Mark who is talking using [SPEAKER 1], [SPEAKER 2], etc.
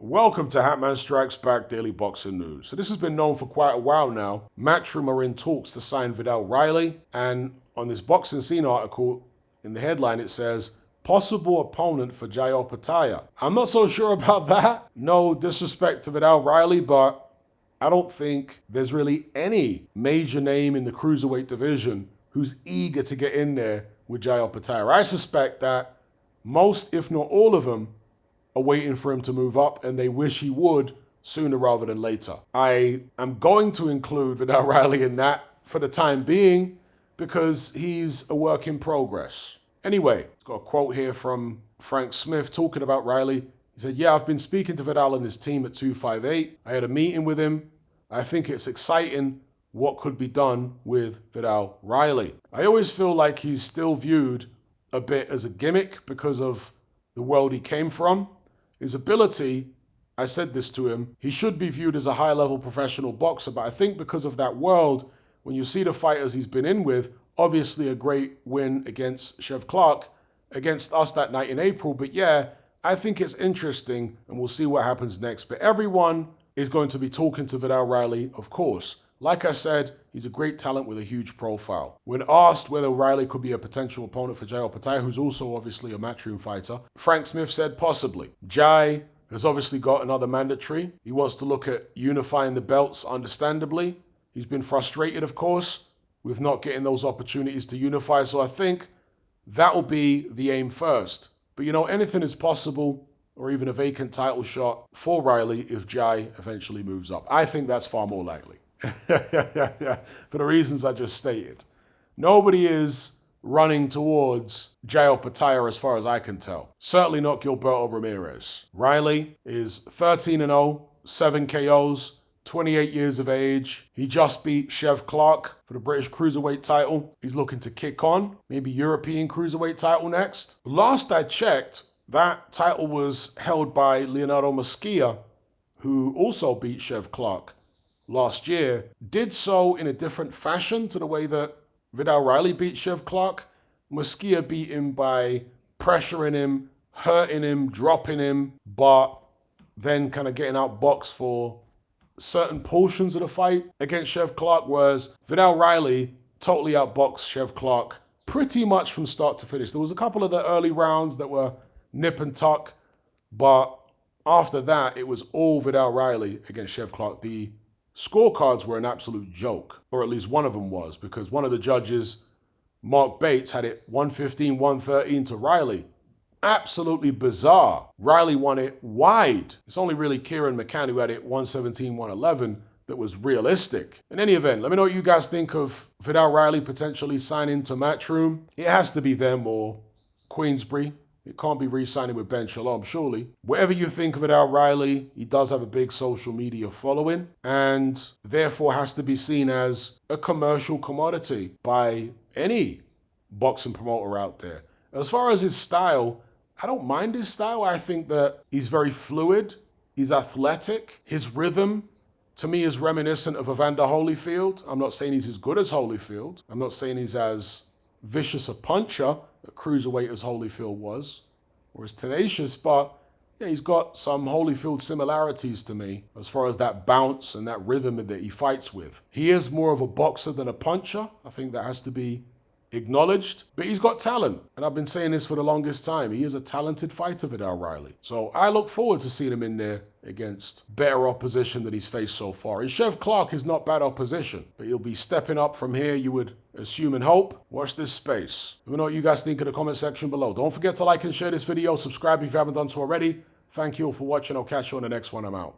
[SPEAKER 1] Welcome to Hatman Strikes Back Daily Boxing News. So this has been known for quite a while now. Matchroom are in talks to sign Viddal Riley, and on this Boxing Scene article, in the headline it says, possible opponent for Jai Opetaia. I'm not so sure about that. No disrespect to Viddal Riley, but I don't think there's really any major name in the cruiserweight division who's eager to get in there with Jai Opetaia. I suspect that most, if not all of them, are waiting for him to move up, and they wish he would sooner rather than later. I am going to include Viddal Riley in that for the time being because he's a work in progress. Anyway, got a quote here from Frank Smith talking about Riley. He said, yeah, I've been speaking to Viddal and his team at 258. I had a meeting with him. I think it's exciting what could be done with Viddal Riley. I always feel like he's still viewed a bit as a gimmick because of the world he came from. His ability, I said this to him, he should be viewed as a high-level professional boxer, but I think because of that world, when you see the fighters he's been in with, obviously a great win against Chev Clark, against us that night in April, but yeah, I think it's interesting, and we'll see what happens next. But everyone is going to be talking to Viddal Riley, of course. Like I said, he's a great talent with a huge profile. When asked whether Riley could be a potential opponent for Jai Opetaia, who's also obviously a Matchroom fighter, Frank Smith said possibly. Jai has obviously got another mandatory. He wants to look at unifying the belts, understandably. He's been frustrated, of course, with not getting those opportunities to unify, so I think that will be the aim first. But you know, anything is possible, or even a vacant title shot for Riley if Jai eventually moves up. I think that's far more likely. For the reasons I just stated. Nobody is running towards Jai Opetaia as far as I can tell. Certainly not Gilberto Ramirez. Riley is 13-0, 7 KOs, 28 years of age. He just beat Chev Clark for the British Cruiserweight title. He's looking to kick on, maybe European Cruiserweight title next. Last I checked, that title was held by Leonardo Mosquia, who also beat Chev Clark last year, did so in a different fashion to the way that Viddal Riley beat Chev Clark. Mosquia beat him by pressuring him, hurting him, dropping him, but then kind of getting outboxed for certain portions of the fight against Chev Clark, whereas Viddal Riley totally outboxed Chev Clark pretty much from start to finish. There was a couple of the early rounds that were nip and tuck, but after that, it was all Viddal Riley against Chev Clark. The scorecards were an absolute joke, or at least one of them was, because one of the judges, Mark Bates, had it 115-113 to Riley. Absolutely bizarre. Riley won it wide. It's only really Kieran McCann who had it 117-111 that was realistic. In any event, let me know what you guys think of Viddal Riley potentially signing to Matchroom. It has to be them or Queensbury. It can't be re-signing with Ben Shalom, surely. Whatever you think of Viddal Riley, he does have a big social media following and therefore has to be seen as a commercial commodity by any boxing promoter out there. As far as his style, I don't mind his style. I think that he's very fluid. He's athletic. His rhythm, to me, is reminiscent of Evander Holyfield. I'm not saying he's as good as Holyfield. I'm not saying he's as vicious a puncher, a cruiserweight as Holyfield was, or as tenacious, but yeah, he's got some Holyfield similarities to me as far as that bounce and that rhythm that he fights with. He is more of a boxer than a puncher. I think that has to be acknowledged, but he's got talent, and I've been saying this for the longest time. He is a talented fighter, Viddal Riley. So I look forward to seeing him in there against better opposition that he's faced so far. And Chev Clark is not bad opposition, but he'll be stepping up from here, you would assume and hope. Watch this space. Let me know what you guys think in the comment section below. Don't forget to like and share this video. Subscribe if you haven't done so already. Thank you all for watching. I'll catch you on the next one. I'm out.